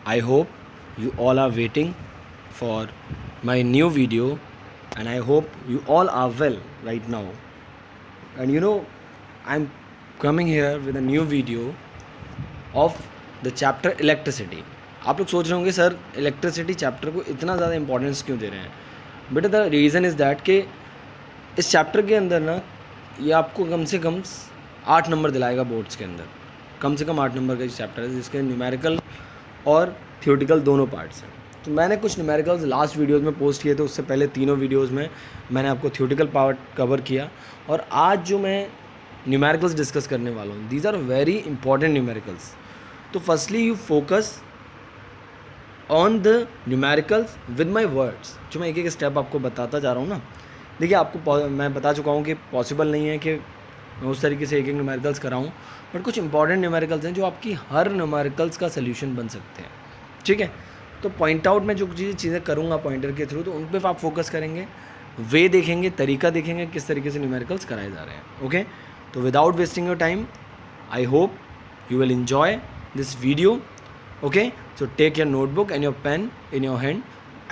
I hope you all are waiting for my new video, and I hope you all are well right now. And I'm coming here with a new video of the chapter electricity. आप लोग सोच रहे होंगे sir electricity chapter को इतना ज़्यादा importance क्यों दे रहे हैं? But the reason is that कि इस चैप्टर के अंदर ना ये आपको कम से कम 8 नंबर दिलाएगा बोर्ड्स के अंदर. कम से कम 8 नंबर का चैप्टर है जिसके न्यूमेरिकल और थियोटिकल दोनों पार्ट्स हैं. तो मैंने कुछ न्यूमेरिकल्स लास्ट वीडियोज़ में पोस्ट किए थे, उससे पहले तीनों वीडियोज़ में मैंने आपको थियोटिकल पार्ट कवर किया. और आज जो मैं न्यूमेरिकल्स डिस्कस करने वाला हूँ, these are very important numericals. तो firstly you focus on the numericals with my words. जो मैं एक एक स्टेप आपको बताता जा रहा हूँ ना, देखिए आपको मैं बता चुका हूँ कि पॉसिबल नहीं है कि मैं उस तरीके से एक एक न्यूमेरिकल्स कराऊँ, बट कुछ इंपॉर्टेंट न्यूमेरिकल्स हैं जो आपकी हर न्यूमेरिकल्स का सल्यूशन बन सकते हैं. ठीक है, तो पॉइंट आउट में जो चीज़ें करूँगा पॉइंटर के थ्रू, तो उन पर आप फोकस करेंगे, वे देखेंगे, तरीका देखेंगे किस तरीके से न्यूमेरिकल्स कराए जा रहे हैं. ओके, तो without wasting your time, I hope you will enjoy this video. Okay, so take your notebook and your pen in your hand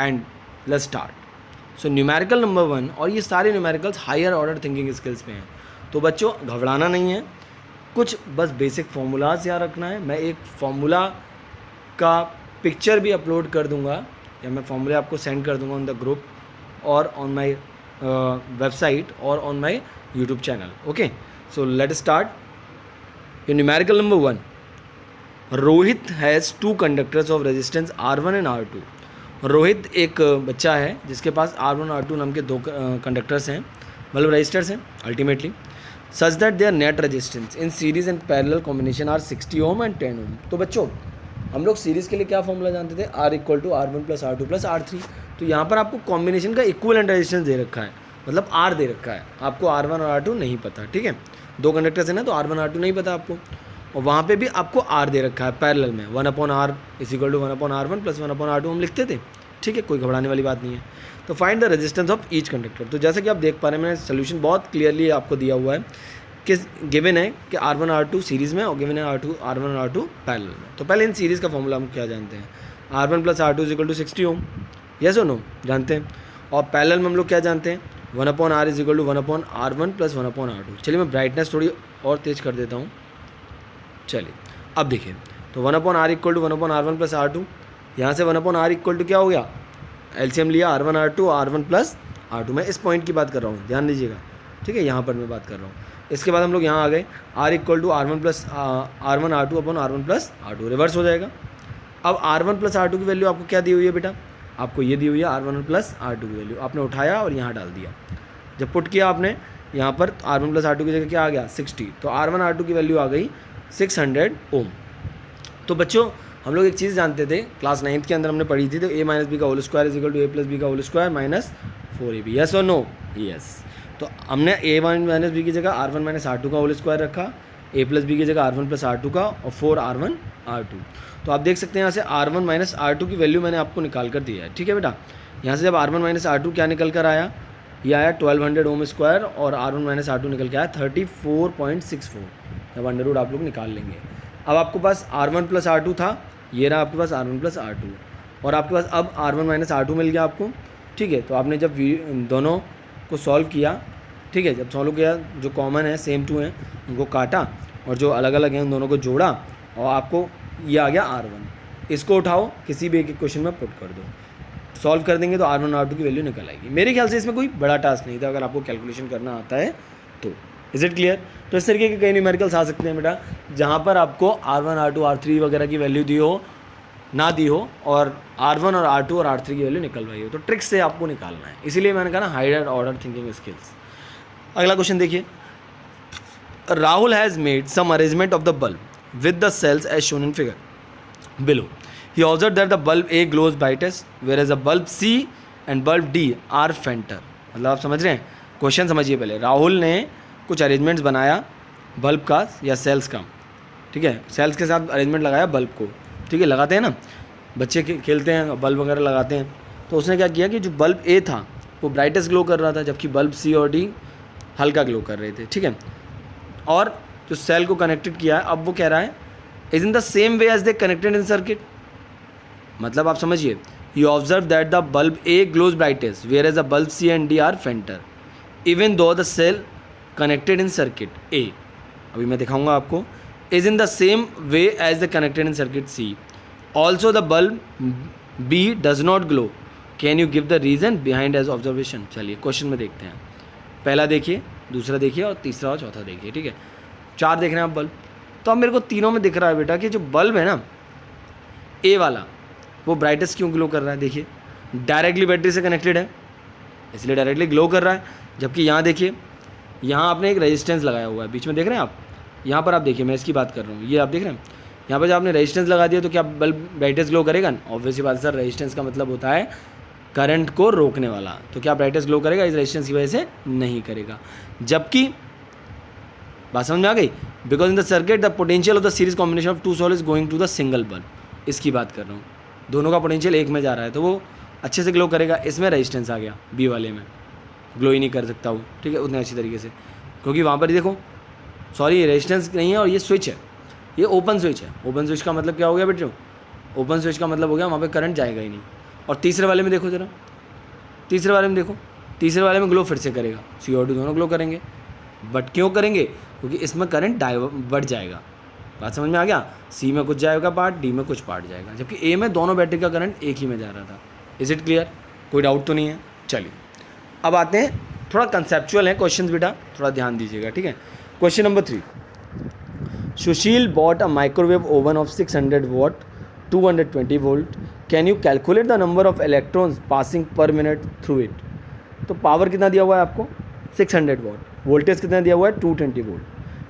and let's start. So numerical number 1, और ये सारे numericals higher order thinking skills पे हैं. तो बच्चों घबराना नहीं है, कुछ बस बेसिक फार्मूलाज याद रखना है. मैं एक फार्मूला का पिक्चर भी अपलोड कर दूंगा, या मैं फार्मूला आपको सेंड कर दूंगा ऑन द ग्रुप और ऑन माई वेबसाइट और on my YouTube channel. Okay, so let start. Numerical number 1. Rohit has 2 conductors of resistance R1 and R2. Rohit एक बच्चा है जिसके पास R1 और R2 नाम के 2 कंडक्टर्स हैं, मतलब रजिस्टर्स हैं ultimately, such that their net resistance in series and parallel combination are 60 ohm and 10 ohm. तो बच्चों हम लोग सीरीज़ के लिए क्या फॉर्मूला जानते थे? R = R1 + R2 + R3. तो यहाँ पर आपको कॉम्बिनेशन का इक्विवेलेंट रेजिस्टेंस दे रखा है, मतलब R दे रखा है, आपको R1 और R2 नहीं पता. ठीक है, 2 कंडक्टर्स हैं ना, तो R1 R2 नहीं पता आपको, और वहाँ पे भी आपको R दे रखा है पैरेलल में. 1/R = 1/R1 + 1/R2 हम लिखते थे. ठीक है, कोई घबराने वाली बात नहीं है. तो find the resistance of each conductor. तो जैसा कि आप देख पा रहे हैं, मैंने सोल्यूशन बहुत क्लियरली आपको दिया हुआ है कि गिवन है कि R1 R2 सीरीज़ में और गिवन है R1 और R2 पैरेलल में. तो पहले इन सीरीज़ का फॉर्मूला हम क्या जानते हैं? R1 + R2 = 60 ओम. यस और नो? जानते हैं. और पैरेलल में हम लोग क्या जानते हैं? 1/R = 1/R1 + 1/R2. चलिए मैं ब्राइटनेस थोड़ी और तेज़ कर देता हूँ. चलिए अब देखिए, तो 1/R = 1/R1 + R2. यहाँ से 1/R = क्या हो गया? एलसीएम लिया R1 R2 R1 + R2. मैं इस पॉइंट की बात कर रहा हूँ, ध्यान दीजिएगा. ठीक है, यहाँ पर मैं बात कर रहा हूँ. इसके बाद हम लोग यहाँ आ गए, R = R1 R2/R1 + R2. Reverse हो जाएगा. अब R1 + R2 की वैल्यू आपको क्या दी हुई है बेटा? आपको ये दी हुई है R1 + R2 की वैल्यू. आपने उठाया और यहाँ डाल दिया. जब पुट किया आपने यहाँ पर, R1 + R2 की जगह क्या आ गया? 60. तो R1 R2 की वैल्यू आ गई 600 ओम. तो बच्चों हम लोग एक चीज़ जानते थे, क्लास 9th के अंदर हमने पढ़ी थी, तो a - b का होल स्क्वायर = a + b का होल स्क्वायर - 4ab. यस और नो? यस. तो हमने a1 - b की जगह R1 - R2 का होल स्क्वायर रखा, a + b की जगह R1 + R2 का, और 4R1 R2. तो आप देख सकते हैं यहाँ से R1 - R2 की वैल्यू मैंने आपको निकाल कर दिया है. ठीक है बेटा, यहाँ से जब R1 - R2 क्या निकल कर आया? ये आया 1200 ओम स्क्वायर, और R1 - R2 निकल के आया 34.64. जब अंडर रूट आप लोग निकाल लेंगे. अब आपके पास R1 + R2 था, ये रहा आपके पास R1 + R2, और आपके पास अब R1 - R2 मिल गया आपको. ठीक है, तो आपने जब दोनों को सॉल्व किया, ठीक है, जब सॉल्व किया जो कॉमन है, सेम टू हैं, उनको काटा, और जो अलग अलग हैं उन दोनों को जोड़ा, और आपको ये आ गया R1. इसको उठाओ, किसी भी एक क्वेश्चन में पुट कर दो, सॉल्व कर देंगे तो R1 R2 की वैल्यू निकल आएगी. मेरे ख्याल से इसमें कोई बड़ा टास्क नहीं था, अगर आपको कैलकुलेशन करना आता है तो. Is it clear? तो इस तरीके के कई न्यूमेरिकल्स आ सकते हैं बेटा, जहाँ पर आपको R1 R2 R3 वगैरह की वैल्यू दी हो, ना दी हो, और R1 और R2 और R3 की वैल्यू निकलवाई हो. तो ट्रिक से आपको निकालना है, इसीलिए मैंने कहा ना हायर ऑर्डर थिंकिंग स्किल्स. अगला क्वेश्चन देखिए. Rahul has made some arrangement of the bulb with the cells as shown in figure below. He observed that the bulb A glows brightest, whereas the bulb C and bulb D are fainter. मतलब आप समझ रहे हैं? Question समझिए पहले. राहुल ने कुछ arrangements बनाया बल्ब का या सेल्स का. ठीक है, सेल्स के साथ अरेंजमेंट लगाया बल्ब को. ठीक है, लगाते हैं ना बच्चे, खेलते हैं बल्ब वगैरह लगाते हैं. तो उसने क्या किया कि जो बल्ब A था वो ब्राइटेस्ट ग्लो कर रहा था, जबकि बल्ब C और D हल्का ग्लो कर रहे थे. ठीक है, और जो सेल को कनेक्टेड किया है, अब वो कह रहा है is in the same way as they connected in circuit. मतलब आप समझिए, you observe that the bulb A glows brightest whereas the bulb C and D are fainter even though the cell connected in circuit A, अभी मैं दिखाऊंगा आपको, is in the same way as the connected in circuit C, also the bulb B does not glow, can you give the reason behind as observation. चलिए question में देखते हैं, पहला देखिए, दूसरा देखिए और तीसरा और चौथा देखिए, ठीक है। 4 देख रहे हैं आप बल्ब, तो अब मेरे को तीनों में दिख रहा है बेटा कि जो बल्ब है ना ए वाला, वो ब्राइटेस्ट क्यों ग्लो कर रहा है, देखिए डायरेक्टली बैटरी से कनेक्टेड है इसलिए डायरेक्टली ग्लो कर रहा है। जबकि यहाँ देखिए, यहाँ आपने एक रेजिस्टेंस लगाया हुआ है बीच में, देख रहे हैं आप, यहाँ पर आप देखिए, मैं इसकी बात कर रहा हूँ, ये आप देख रहे हैं, यहाँ पर जब आपने रेजिस्टेंस लगा दिया तो क्या बल्ब ब्राइटेस्ट ग्लो करेगा? ऑब्वियसली बात सर, रेजिस्टेंस का मतलब होता है करंट को रोकने वाला, तो क्या ब्राइटेस्ट ग्लो करेगा? इस रेजिस्टेंस की वजह से नहीं करेगा। जबकि बात समझ में आ गई, because in the circuit the potential of the series combination of 2 cell is going to the single bulb, इसकी बात कर रहा हूँ, दोनों का पोटेंशियल एक में जा रहा है तो वो अच्छे से ग्लो करेगा। इसमें रेजिस्टेंस आ गया, बी वाले में ग्लो ही नहीं कर सकता वो, ठीक है, उतने अच्छी तरीके से, क्योंकि वहाँ पर देखो, सॉरी ये रेजिस्टेंस नहीं है और ये स्विच है, ये ओपन स्विच है। ओपन स्विच का मतलब क्या हो गया बेटे? ओपन स्विच का मतलब हो गया वहाँ पे करंट जाएगा ही नहीं। और तीसरे वाले में देखो जरा, तीसरे वाले में देखो, तीसरे वाले में ग्लो फिर से करेगा, सी और डी दोनों ग्लो करेंगे, बट क्यों करेंगे? क्योंकि इसमें करंट बढ़ जाएगा। बात समझ में आ गया? सी में कुछ जाएगा पार्ट, डी में कुछ पार्ट जाएगा, जबकि ए में दोनों बैटरी का करंट एक ही में जा रहा था। Is it clear? कोई डाउट तो नहीं है? चलिए अब आते हैं, थोड़ा कंसेप्चुअल है क्वेश्चन बेटा, थोड़ा ध्यान दीजिएगा, ठीक है। Question number 3, Sushil bought a microwave oven of 600 what 220 volt, can you calculate the number of electrons passing पर मिनट थ्रू इट। तो पावर कितना दिया हुआ है आपको? 600 वॉट, वोल्टेज कितना दिया हुआ है? 220 वोल्ट,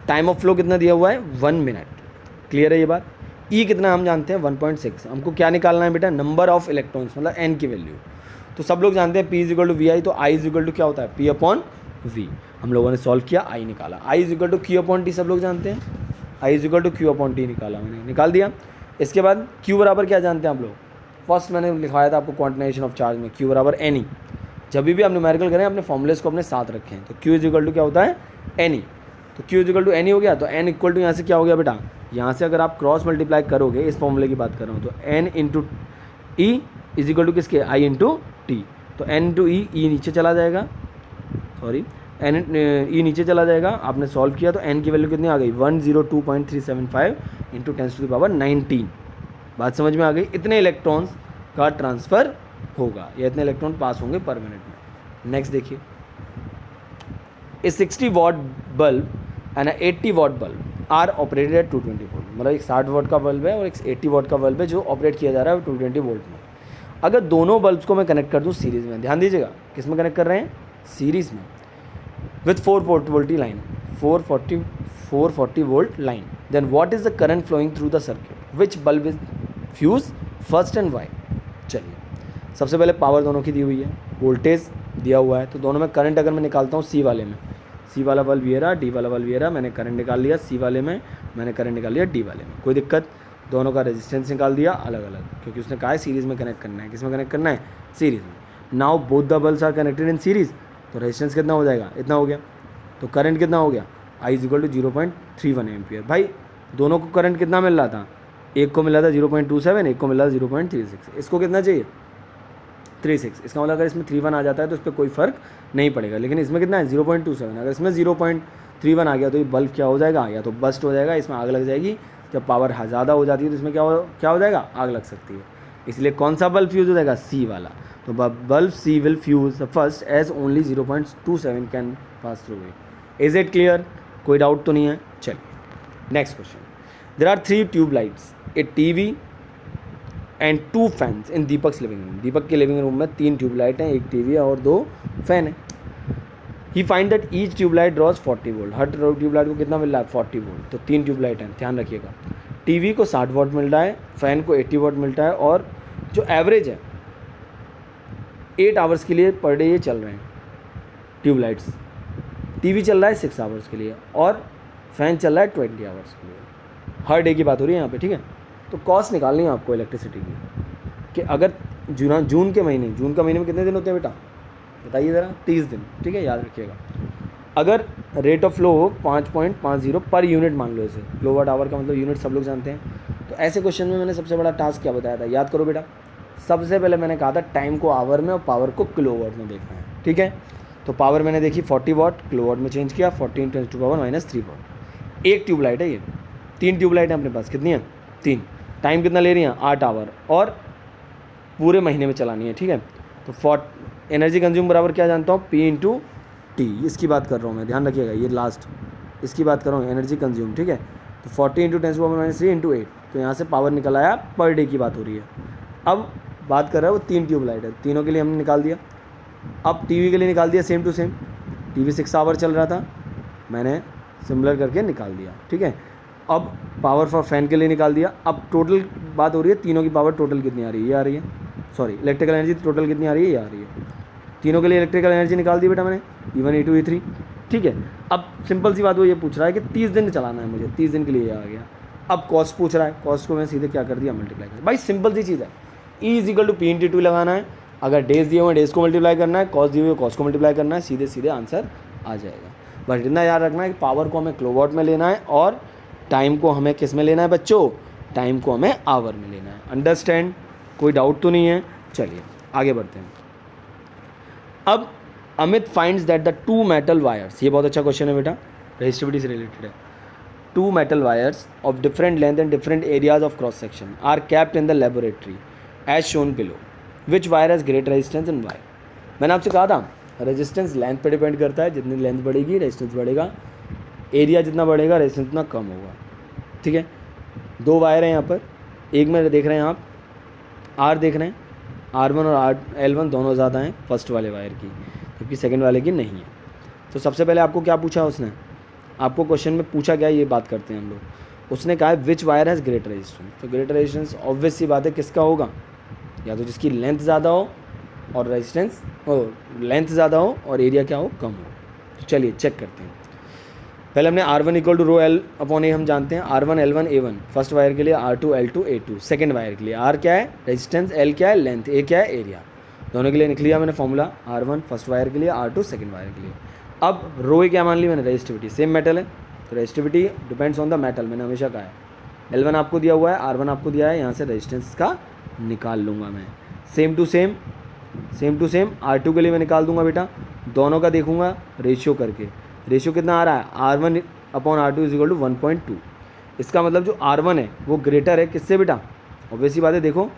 टाइम ऑफ फ्लो कितना दिया हुआ है? 1 मिनट। क्लियर है ये बात? ई कितना हम जानते हैं? 1.6। हमको क्या निकालना है बेटा? नंबर ऑफ इलेक्ट्रॉन्स, मतलब एन की वैल्यू। तो सब लोग जानते हैं P is equal to V I, तो I इज इक्वल टू क्या होता है? P upon V. हम लोगों ने सॉल्व किया, I निकाला, I is equal to Q upon t, सब लोग जानते हैं, I is equal to Q upon t निकाला, मैंने निकाल दिया। इसके बाद Q बराबर क्या जानते हैं आप लोग? फर्स्ट मैंने लिखवाया था आपको क्वांटिनाइजेशन ऑफ चार्ज में, Q बराबर NE। जब भी आप न्यूमेरिकल करें अपने फॉर्मूलेस को अपने साथ रखें, तो Q इज इक्वल टू क्या होता है? NE। तो Q is equal to NE हो गया, तो N इक्वल टू यहाँ से क्या हो गया बेटा? यहाँ से अगर आप क्रॉस मल्टीप्लाई करोगे, इस फॉर्मूले की बात कर रहा हूँ, तो N into E is equal to किसके? I into T. तो N इंटू ई, ई नीचे चला जाएगा, सॉरी N ई नीचे चला जाएगा। आपने सॉल्व किया तो N की वैल्यू कितनी आ गई? 102.375 इंटू 10⁻19। बात समझ में आ गई? इतने इलेक्ट्रॉन्स का ट्रांसफ़र होगा या इतने इलेक्ट्रॉन पास होंगे पर मिनट में। नेक्स्ट देखिए, a 60 watt bulb and 80 watt bulb are operated at 220 volt, मतलब एक 60 वॉट का बल्ब है और एक 80 वॉट का बल्ब है जो ऑपरेट किया जा रहा है 220 वोल्ट में। अगर दोनों बल्ब्स को मैं कनेक्ट कर दूं सीरीज़ में, ध्यान दीजिएगा, किस में कनेक्ट कर रहे हैं? सीरीज़ में, with 440 volt line, 440 volt line, then what is the current flowing through the circuit, which bulb is fuse first and why. चलिए सबसे पहले पावर दोनों की दी हुई है, वोल्टेज दिया हुआ है, तो दोनों में करंट अगर मैं निकालता हूँ सी वाले में, सी वाला बल्ब ये रहा, डी वाला बल्ब ये रहा, मैंने करंट निकाल लिया सी वाले में, मैंने करंट निकाल लिया डी वाले में, कोई दिक्कत? दोनों का रेजिस्टेंस निकाल दिया अलग अलग, क्योंकि उसने कहा है सीरीज़ में कनेक्ट करना है। किस में कनेक्ट करना है? सीरीज़ में। Now both the bulbs are connected in series, तो रेजिस्टेंस कितना हो जाएगा? इतना हो गया। तो करंट कितना हो गया? I is equal to 0.31 ampere. भाई दोनों को करंट कितना मिल रहा था? एक को मिला था 0.27, एक को मिला था 0.36। इसको कितना चाहिए? 36। इसका मतलब अगर इसमें 31 आ जाता है तो इस पर कोई फ़र्क नहीं पड़ेगा, लेकिन इसमें कितना है? 0.27। अगर इसमें 0.31 आ गया तो ये बल्ब क्या हो जाएगा? या तो बस्ट हो जाएगा, इसमें आग लग जाएगी। जब पावर ज़्यादा हो जाती है तो इसमें क्या हो जाएगा? आग लग सकती है। इसलिए कौन सा बल्ब फ्यूज़ हो जाएगा? सी वाला। तो bulb C will fuse the first as only 0.27 can pass through it. Is it clear? कोई डाउट तो नहीं है? चलिए next question. There are 3 tube lights, a TV and 2 fans in Deepak's living room. Deepak के लिविंग रूम में 3 tube light हैं, एक TV है और 2 फैन है। He find that each tube light draws 40 volt. हर ट्यूब लाइट को कितना मिल रहा है? 40 वोल्ट। तो 3 ट्यूब लाइट हैं, ध्यान रखिएगा। टीवी को 60 वोल्ट मिल रहा है, फैन को 80 वोल्ट मिलता है, और जो एवरेज है 8 आवर्स के लिए पर डे ये चल रहे हैं ट्यूब लाइट्स। टीवी चल रहा है 6 आवर्स के लिए और फैन चल रहा है 20 आवर्स के लिए। हर डे की बात हो रही है यहाँ पे, ठीक है। तो कॉस्ट निकालनी है आपको इलेक्ट्रिसिटी की, कि अगर जून का महीने में कितने दिन होते हैं बेटा? बताइए ज़रा। 30 दिन, ठीक है, याद रखिएगा। अगर रेट ऑफ फ्लो हो 5.50 पर यूनिट, मान लो इसे, किलोवाट आवर का मतलब यूनिट सब लोग जानते हैं, तो ऐसे क्वेश्चन में मैंने सबसे बड़ा टास्क क्या बताया था, याद करो बेटा। सबसे पहले मैंने कहा था टाइम को आवर में और पावर को किलोवाट में देखना है, ठीक है। तो पावर मैंने देखी 40 वाट, किलोवाट में चेंज किया 14 × 10⁻³ वाट। एक ट्यूबलाइट है ये, 3 ट्यूबलाइट है अपने पास, कितनी है 3। टाइम कितना ले रही हैं 8 आवर और पूरे महीने में चलानी है, ठीक है। तो एनर्जी कंज्यूम बराबर क्या जानता हूँ, P × T, इसकी बात कर रहा हूँ मैं, ध्यान रखिएगा, ये लास्ट इसकी बात कर रहा हूँ एनर्जी कंज्यूम, ठीक है। तो 40 × 10⁻³ × 8, तो यहाँ से पावर निकल आया, पर डे की बात हो रही है। अब बात कर रहा है वो 3 ट्यूबलाइट है, तीनों के लिए हमने निकाल दिया। अब टीवी के लिए निकाल दिया same to same, TV 6 hour चल रहा था, मैंने सिमिलर करके निकाल दिया, ठीक है। अब पावर फॉर फैन के लिए निकाल दिया। अब टोटल बात हो रही है, तीनों की पावर टोटल कितनी आ रही है, ये आ रही है, सॉरी इलेक्ट्रिकल एनर्जी टोटल कितनी आ रही है, ये आ रही है। तीनों के लिए इलेक्ट्रिकल एनर्जी निकाल दी बेटा मैंने, E1 E2 E3, ठीक है। अब सिंपल सी बात वो ये पूछ रहा है कि 30 दिन चलाना है मुझे, 30 दिन के लिए ये आ गया। अब कॉस्ट पूछ रहा है, कॉस्ट को मैं सीधे क्या कर दिया, मल्टीप्लाई कर, भाई सिंपल सी चीज़ है। E = P × 2 लगाना है, अगर डेज दिए हुए डेज को मल्टीप्लाई करना है, कॉस्ट दिए हुए कॉस्ट को मल्टीप्लाई करना है, सीधे सीधे आंसर आ जाएगा। बट इतना याद रखना है कि पावर को हमें किलोवाट में लेना है और टाइम को हमें किस में लेना है बच्चों, टाइम को हमें आवर में लेना है। अंडरस्टैंड, कोई डाउट तो नहीं है। चलिए आगे बढ़ते हैं। अब Amit finds that the 2 metal wires, ये बहुत अच्छा क्वेश्चन है बेटा, रेजिस्टिविटी से रिलेटेड है। 2 metal wires of different length and different areas of cross section are kept in the laboratory as shown below, which wire has great resistance and why. मैंने आपसे कहा था रेजिस्टेंस लेंथ पे depend करता है, जितनी लेंथ बढ़ेगी रेजिस्टेंस बढ़ेगा, एरिया जितना बढ़ेगा रेजिस्टेंस उतना कम होगा, ठीक है। 2 वायर हैं यहाँ पर, एक में देख रहे हैं आप आर देख रहे हैं, R1 और L1 दोनों ज़्यादा हैं फर्स्ट वाले वायर की, जबकि सेकंड वाले की नहीं है। तो सबसे पहले आपको क्या पूछा उसने, आपको क्वेश्चन में पूछा क्या, ये बात करते हैं हम लोग। उसने कहा है विच वायर हैज़ ग्रेट रेजिस्टेंस, तो ग्रेट रेजिस्टेंस ऑब्वियस सी बात है किसका होगा, या तो जिसकी लेंथ ज़्यादा हो और रेजिस्टेंस लेंथ ज़्यादा हो और एरिया क्या हो, कम हो। तो चलिए चेक करते हैं। पहले हमने R1 = ρL/A हम जानते हैं, R1 L1 A1 first wire के लिए, R2 L2 A2 second wire के लिए। R क्या है रेजिस्टेंस, L क्या है लेंथ, A क्या है एरिया, दोनों के लिए निकल लिया मैंने फॉर्मूला। R1 फर्स्ट वायर के लिए, R2 सेकंड वायर के लिए। अब रो क्या मान ली मैंने, रेजिस्टिविटी, सेम मेटल है तो resistivity depends on the metal, मैंने हमेशा कहा है। L1 आपको दिया हुआ है, R1 आपको दिया है, यहाँ से रेजिस्टेंस का निकाल लूँगा मैं। सेम टू सेम R2 के लिए मैं निकाल दूंगा बेटा, दोनों का देखूंगा रेशियो करके, रेशियो कितना आ रहा है, R1/R2 = 1.2। इसका मतलब जो R1 है वो ग्रेटर है किससे बेटा, ऑब्वियस सी बात है, देखो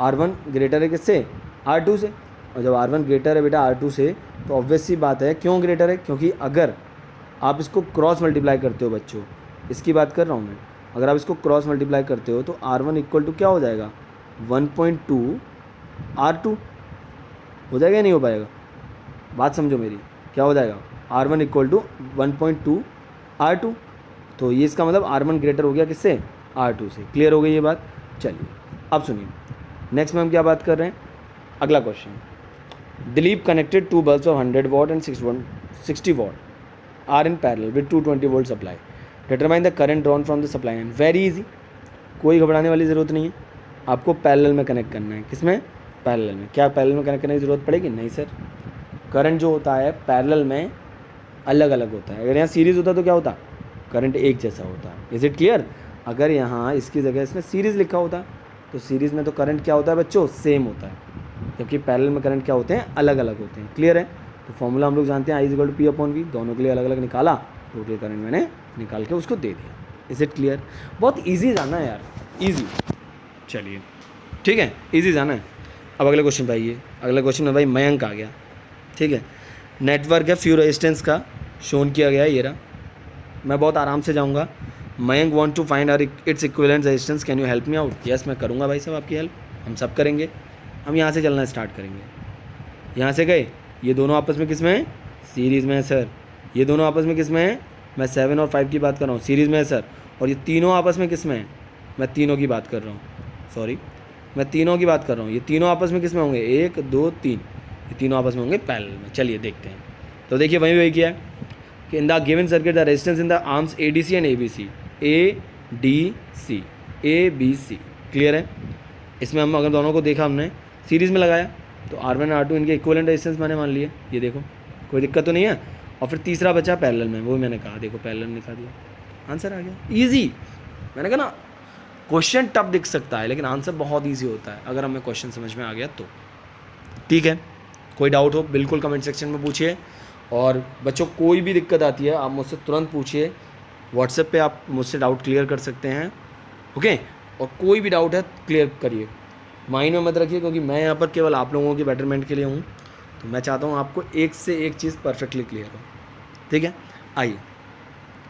R1 ग्रेटर है किससे, R2 से, और जब R1 ग्रेटर है बेटा R2 से तो ऑब्वियस सी बात है क्यों ग्रेटर है, क्योंकि अगर आप इसको क्रॉस मल्टीप्लाई करते हो बच्चों, इसकी बात कर रहा हूँ मैं, अगर आप इसको क्रॉस मल्टीप्लाई करते हो तो R1 = क्या हो जाएगा 1.2 R2 हो जाएगा या नहीं हो पाएगा, बात समझो मेरी, क्या हो जाएगा R1 = 1.2 R2। तो ये इसका मतलब R1 ग्रेटर हो गया किससे, R2 से। क्लियर हो गई ये बात। चलिए अब सुनिए नेक्स्ट में हम क्या बात कर रहे हैं, अगला question. Dilip connected 2 bulbs of 100 watt and 60 watt are in parallel with 220 volt supply, determine the current drawn from the supply and. Very easy, कोई घबराने वाली ज़रूरत नहीं है, आपको पैरेलल में कनेक्ट करना है। किसमें, पैरेलल में। क्या पैरेलल में कनेक्ट करने की ज़रूरत पड़ेगी, नहीं सर, करंट जो होता है पैरेलल में अलग अलग होता है, अगर यहाँ सीरीज़ होता तो क्या होता, करंट एक जैसा होता है। इज़ इट क्लियर, अगर यहाँ इसकी जगह इसमें सीरीज़ लिखा होता तो सीरीज़ में तो करंट क्या होता है बच्चों, सेम होता है, जबकि पैरेलल में करंट क्या होते हैं, अलग अलग होते हैं। क्लियर है, तो फॉर्मूला हम लोग जानते हैं I = P/V, दोनों के लिए अलग अलग निकाला, टोटल करंट मैंने निकाल के उसको दे दिया। इज़ इट क्लियर, बहुत ईजी जाना है यार, ईजी। चलिए ठीक है, ईजी जाना है। अब अगले क्वेश्चन पे आइए। अगले क्वेश्चन में भाई मयंक आ गया, ठीक है। नेटवर्क है फ्यू रेजिस्टेंस का शोन किया गया है, ये रहा, मैं बहुत आराम से जाऊँगा। Mayank want to find R its equivalent resistance, can you help me out. Yes मैं करूँगा भाई साहब आपकी हेल्प, हम सब करेंगे। हम यहाँ से चलना स्टार्ट करेंगे, यहाँ से गए, ये दोनों आपस में किस में है, सीरीज़ में है सर। ये दोनों आपस में किस में है, मैं 7 और 5 की बात कर रहा हूँ, सीरीज़ में है सर। और ये तीनों आपस में किस में है, मैं तीनों की बात कर रहा हूँ, सॉरी मैं तीनों की बात कर रहा हूँ। ये तीनों आपस में किस में होंगे, 1 2 3, ये तीनों आपस में होंगे पैरेलल में। चलिए देखते हैं। तो देखिए वही किया है कि इन the given circuit the resistance in the arms ADC and ABC, ABC। Clear है, इसमें हम अगर दोनों को देखा हमने सीरीज़ में लगाया तो R1 R2 इनके इक्विवेलेंट रेजिस्टेंस मैंने मान लिए, ये देखो कोई दिक्कत तो नहीं है। और फिर तीसरा बचा पैरेलल में, वो मैंने कहा देखो पैरेलल में दिखा दिया, आंसर आ गया, ईजी। मैंने कहा ना क्वेश्चन टफ दिख सकता है लेकिन आंसर बहुत ईजी होता है अगर हमें क्वेश्चन समझ में आ गया तो। ठीक है, कोई डाउट हो बिल्कुल कमेंट सेक्शन में पूछिए, और बच्चों कोई भी दिक्कत आती है आप मुझसे तुरंत पूछिए, व्हाट्सएप पे आप मुझसे डाउट क्लियर कर सकते हैं। ओके, और कोई भी डाउट है क्लियर करिए, माइंड में मत रखिए, क्योंकि मैं यहाँ पर केवल आप लोगों के बेटरमेंट के लिए हूँ। तो मैं चाहता हूँ आपको एक से एक चीज़ परफेक्टली क्लियर हो। ठीक है, आइए,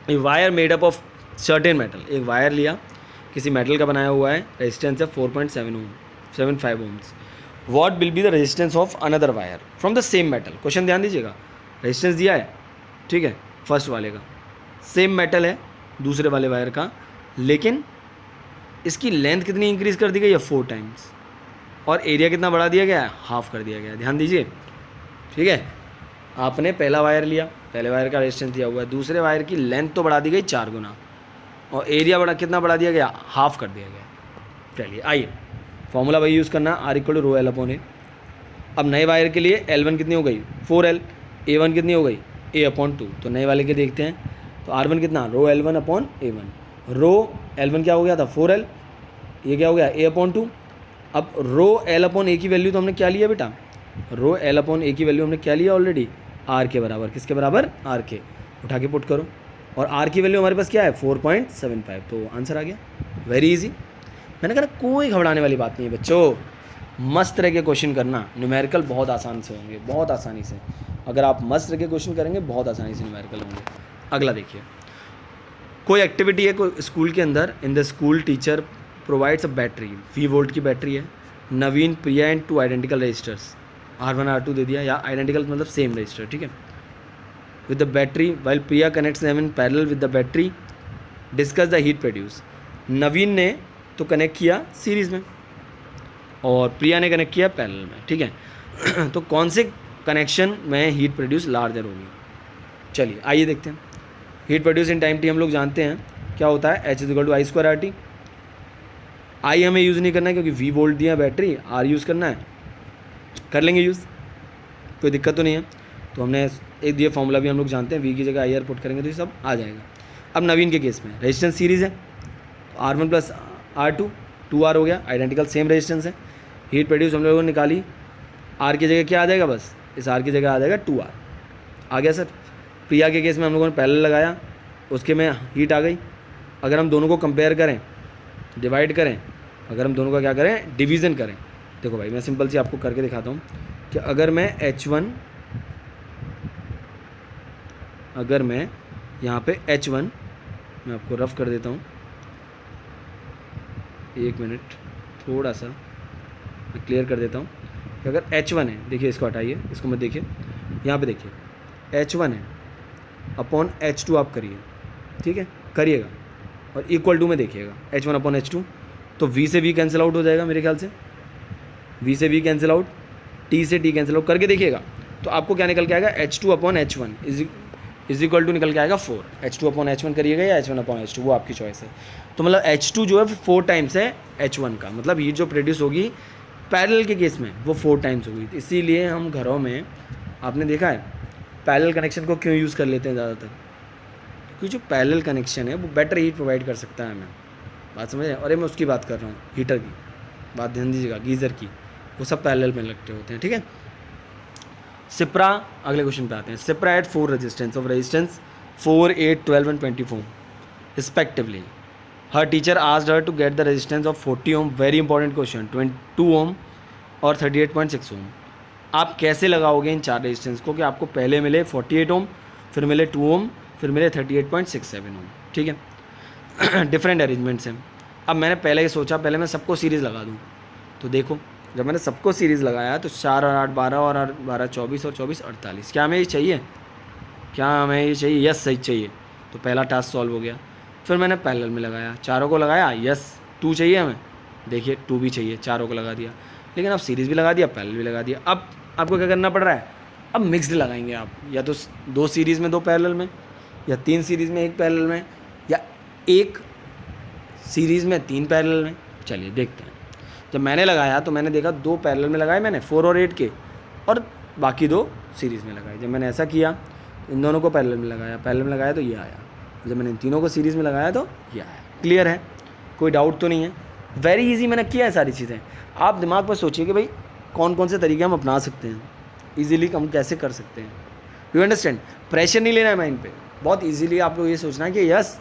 a wire made up of certain metal, एक वायर लिया किसी मेटल का बनाया हुआ है, रेजिस्टेंस है 4.75 ohms. What will be the resistance of another wire from the same metal. Question ध्यान दीजिएगा, रेजिस्टेंस दिया है, ठीक है, फर्स्ट वाले का सेम मेटल है दूसरे वाले वायर का, लेकिन इसकी लेंथ कितनी इंक्रीज़ कर दी गई है 4 टाइम्स, और एरिया कितना बढ़ा दिया गया है, हाफ कर दिया गया है। ध्यान दीजिए, ठीक है, आपने पहला वायर लिया, पहले वायर का रेजिस्टेंस दिया हुआ है, दूसरे वायर की लेंथ तो बढ़ा दी गई 4 गुना, और एरिया कितना बढ़ा दिया गया, हाफ कर दिया गया। चलिए आइए, फॉर्मूला वही यूज़ करना, R equal to rho L upon A. अब नए वायर के लिए L1 कितनी हो गई 4L, A1 कितनी हो गई A अपॉन 2। तो नए वाले के देखते हैं, तो R1 कितना, रो L1 अपॉन A1। रो L1 क्या हो गया था 4L, ये क्या हो गया A अपॉन 2। अब रो L अपॉन A की वैल्यू तो हमने क्या लिया बेटा, रो L अपॉन A की वैल्यू हमने क्या लिया ऑलरेडी, R के बराबर, किसके बराबर, R के, उठा के पुट करो, और R की वैल्यू हमारे पास क्या है 4.75, तो आंसर आ गया। वेरी इजी, मैंने कहा कोई घबराने वाली बात नहीं है बच्चों, मस्त तरह के क्वेश्चन करना, न्यूमेरिकल बहुत आसान से होंगे, बहुत आसानी से, अगर आप मस्त तरह के क्वेश्चन करेंगे बहुत आसानी से न्यूमेरिकल होंगे। अगला देखिए, कोई एक्टिविटी है कोई स्कूल के अंदर, in the school teacher provides a battery, 20 volt की बैटरी है, Naveen, Priya and 2 identical resistors, R1 R2 दे दिया, या आइडेंटिकल मतलब सेम रजिस्टर, ठीक है, with the battery, while Priya connects them in parallel with the battery, discuss the heat produce. Naveen ने तो कनेक्ट किया सीरीज़ में और प्रिया ने कनेक्ट किया पैरेलल में, ठीक है तो कौन से कनेक्शन में हीट प्रोड्यूस लार्जर होगी। चलिए आइए देखते हैं, heat produce in time T हम लोग जानते हैं क्या होता है, H=I²RT। आई हमें यूज़ नहीं करना है क्योंकि V वोल्ट दिया बैटरी, R यूज़ करना है, कर लेंगे यूज़, कोई दिक्कत तो नहीं है। तो हमने एक दिया फॉर्मूला भी हम लोग जानते हैं, V की जगह IR पुट करेंगे तो ये सब आ जाएगा। अब नवीन के केस में रेजिस्टेंस सीरीज़ है, तो R1 + R2 2R हो गया, आइडेंटिकल सेम रेजिस्टेंस है। हीट प्रोड्यूस हम लोगों ने निकाली, R की जगह क्या आ जाएगा, बस इस R की जगह आ जाएगा 2R, आ गया सर। प्रिया के केस में हम लोगों ने पैरेलल लगाया, उसके में हीट आ गई। अगर हम दोनों को कंपेयर करें, डिवाइड करें, अगर हम दोनों का क्या करें, डिवीज़न करें, देखो भाई मैं सिंपल सी आपको करके दिखाता हूँ कि अगर मैं यहाँ पे H1 मैं आपको रफ कर देता हूँ, 1 मिनट, थोड़ा सा मैं क्लियर कर देता हूँ कि अगर H1 है, देखिए इसको हटाइए, इसको मत देखिए, यहाँ पे देखिए H1 है अपॉन H2 आप करिए, ठीक है, करिएगा, और इक्वल टू में देखिएगा H1 अपॉन H2, तो V से V कैंसिल आउट हो जाएगा मेरे ख्याल से, V से V कैंसिल आउट, T से T कैंसिल आउट करके देखिएगा, तो आपको क्या निकल के आएगा, H2 upon H1 is equal to निकल के आएगा 4। H2 अपॉन H1 करिएगा या H1 अपॉन H2, वो आपकी चॉइस है। तो मतलब H2 जो है 4 टाइम्स है H1 का, मतलब हीट जो प्रोड्यूस होगी पैरेलल के केस में वो 4 टाइम्स होगी। इसीलिए हम घरों में, आपने देखा है पैरेलल कनेक्शन को क्यों यूज़ कर लेते हैं ज़्यादातर, क्योंकि जो पैरेलल कनेक्शन है वो बेटर हीट प्रोवाइड कर सकता है हमें, बात समझे। और मैं उसकी बात कर रहा हूँ, हीटर की बात ध्यान दीजिएगा, गीज़र की, वो सब पैरेलल में लगते होते हैं, ठीक है। सिप्रा, अगले क्वेश्चन पे आते हैं। Sipra at 4 resistance 4, 8, 12 and 24 respectively. Her teacher asked her to get the resistance of 40 ohm, very important question, 22 ohm और 38.6 ओम। आप कैसे लगाओगे इन 4 रेजिस्टेंस को कि आपको पहले मिले 48 ओम, फिर मिले 2 ओम, फिर मिले 38.67 ओम, ठीक है डिफरेंट अरेंजमेंट्स हैं। अब मैंने पहले ये सोचा, पहले मैं सबको सीरीज़ लगा दूँ, तो देखो जब मैंने सबको सीरीज़ लगाया तो 4 और 8 12 और 8 12 24 और 24 48। क्या हमें ये चाहिए, क्या हमें ये चाहिए, यस सही चाहिए, तो पहला टास्क सॉल्व हो गया। फिर मैंने पैरेलल में लगाया, चारों को लगाया, यस 2 चाहिए हमें, देखिए 2 भी चाहिए, चारों को लगा दिया। लेकिन अब सीरीज़ भी लगा दिया, पैरेलल भी लगा दिया। अब आपको क्या करना पड़ रहा है, अब मिक्सड लगाएंगे आप, या तो 2 सीरीज़ में 2 पैरेलल में, या 3 सीरीज़ में 1 पैरेलल में, या 1 सीरीज़ में 3 पैरेलल में। चलिए देखते हैं। जब मैंने लगाया तो मैंने देखा 2 पैरेलल में लगाए मैंने 4 और 8 के, और बाकी 2 सीरीज़ में लगाए। जब मैंने ऐसा किया तो इन दोनों को पैरेलल में लगाया, पैरेलल में लगाया तो ये आया, जब मैंने इन तीनों को सीरीज़ में लगाया तो ये आया। क्लियर है, कोई डाउट तो नहीं है? वेरी इजी मैंने किया है सारी चीज़ें। आप दिमाग पर सोचिए कि भाई कौन कौन से तरीके हम अपना सकते हैं, ईजिली हम कैसे कर सकते हैं। You understand? प्रेशर नहीं लेना है माइंड पे, बहुत ईजिली आपको ये सोचना है कि यस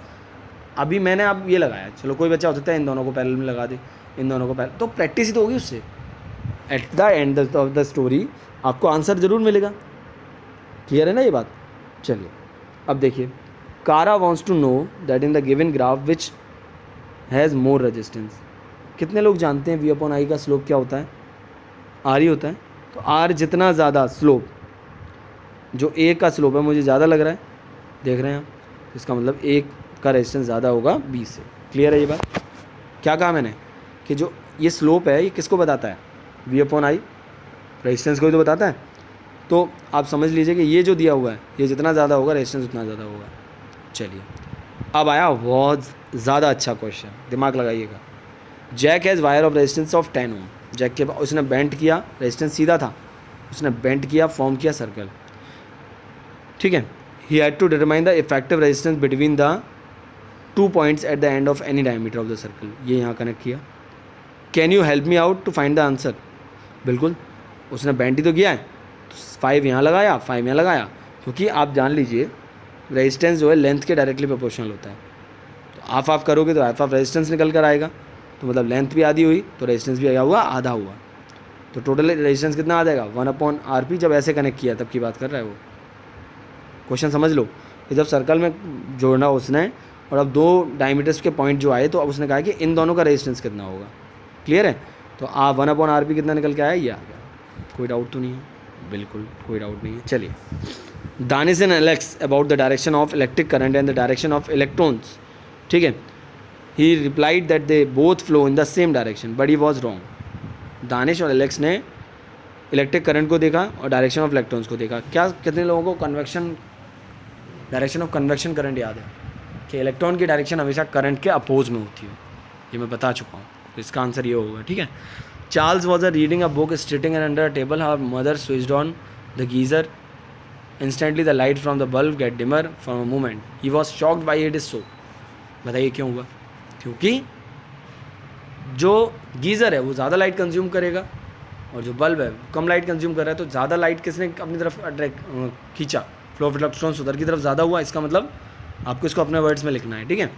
अभी मैंने अब ये लगाया, चलो कोई बच्चा हो सकता है इन दोनों को पैरेलल में लगा दे, इन दोनों को पैरेलल, तो प्रैक्टिस ही तो होगी उससे। Eight the end of the story आपको आंसर ज़रूर मिलेगा। क्लियर है ना ये बात? चलिए अब देखिए, Kara wants to know that in the given graph which has more resistance. कितने लोग जानते हैं वी अपॉन आई का स्लोप क्या होता है? आर ही होता है। तो आर जितना ज़्यादा स्लोप, जो ए का स्लोप है मुझे ज़्यादा लग रहा है, देख रहे हैं आप, इसका मतलब ए का रेजिस्टेंस ज़्यादा होगा बी से। क्लियर है ये बात? क्या कहा मैंने कि जो ये स्लोप है ये किसको बताता है? वी अपॉन आई, रेजिस्टेंस को ही तो बताता है। तो आप समझ लीजिए कि ये जो दिया हुआ है ये जितना ज़्यादा होगा रेजिस्टेंस उतना ज़्यादा होगा। चलिए अब आया बहुत ज़्यादा अच्छा क्वेश्चन, दिमाग लगाइएगा। Jack has wire of resistance of 10 ohm. Jack के उसने बेंट किया, रेजिस्टेंस सीधा था, उसने बेंट किया, फॉर्म किया सर्कल, ठीक है। He had to determine the effective resistance between the 2 points at the end of any diameter of the circle. ये यहाँ कनेक्ट किया। Can you help me out to find the answer? बिल्कुल, उसने bent ही तो किया है, 5 यहाँ लगाया, 5 यहाँ लगाया, क्योंकि आप जान लीजिए रेजिस्टेंस जो है लेंथ के डायरेक्टली प्रोपोर्शनल होता है। तो हाफ हाफ करोगे तो हाफ हाफ रेजिस्टेंस निकल कर आएगा, तो मतलब लेंथ भी आधी हुई तो रेजिस्टेंस भी आया हुआ आधा हुआ, तो टोटल रेजिस्टेंस कितना आ जाएगा? 1/RP। जब ऐसे कनेक्ट किया तब की बात कर रहा है वो। क्वेश्चन समझ लो कि जब सर्कल में जोड़ना उसने और अब 2 डायमीटर्स के पॉइंट जो आए तो अब उसने कहा कि इन दोनों का रेजिस्टेंस कितना होगा। क्लियर है? तो 1/RP कितना निकल के आया? ये आ गया। कोई डाउट तो नहीं है? बिल्कुल कोई डाउट नहीं है। चलिए, Danish and Alex about the direction of electric current and the direction of electrons, ठीक है। ही replied that they both flow in the same direction but he was wrong. Danish और एलेक्स ने इलेक्ट्रिक करंट को देखा और डायरेक्शन ऑफ इलेक्ट्रॉन्स को देखा। क्या कितने लोगों को convection, direction of convection current याद है कि इलेक्ट्रॉन की डायरेक्शन हमेशा करंट के अपोज में होती है? ये मैं बता चुका हूँ, तो इसका आंसर ये होगा, ठीक है। Charles was reading a book sitting and under a table, her mother switched on the geyser, instantly the light from the bulb get dimmer from a moment, he was shocked by it is so. बताइए क्यों हुआ? क्योंकि जो geyser है वो ज़्यादा light consume करेगा और जो बल्ब है वो कम लाइट कंज्यूम कर रहा है, तो ज़्यादा लाइट किसने अपनी तरफ अट्रैक्ट खींचा? फ्लो ऑफ इलेक्ट्रॉन्स उधर की तरफ ज़्यादा हुआ। इसका मतलब आपको इसको अपने वर्ड्स में लिखना है, ठीक है।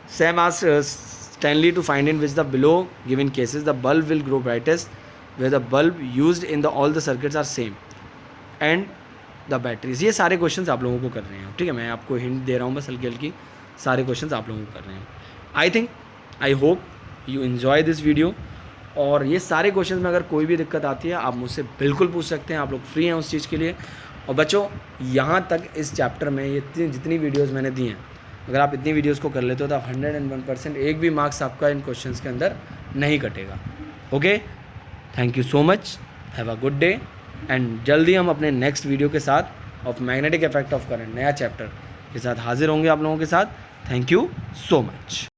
Sam asked Stanley to find in which the below given cases the bulb will grow brightest where the bulb used in the all the circuits are same and the batteries. ये सारे questions आप लोगों को कर रहे हैं, ठीक है। मैं आपको हिंट दे रहा हूँ बस हल्की हल्की, सारे क्वेश्चंस आप लोगों को कर रहे हैं। I hope you enjoy this video. और ये सारे क्वेश्चन में अगर कोई भी दिक्कत आती है आप मुझसे बिल्कुल पूछ सकते हैं, आप लोग फ्री हैं उस चीज़ के लिए। और बच्चों, यहाँ तक इस चैप्टर में ये जितनी वीडियोस मैंने दी हैं, अगर आप इतनी वीडियोस को कर लेते हो तो आप 101% एक भी मार्क्स आपका इन क्वेश्चंस के अंदर नहीं कटेगा। Okay, thank you so much, have a good day, and जल्दी हम अपने नेक्स्ट वीडियो के साथ of magnetic effect of current नया चैप्टर के साथ हाजिर होंगे आप लोगों के साथ। Thank you so much.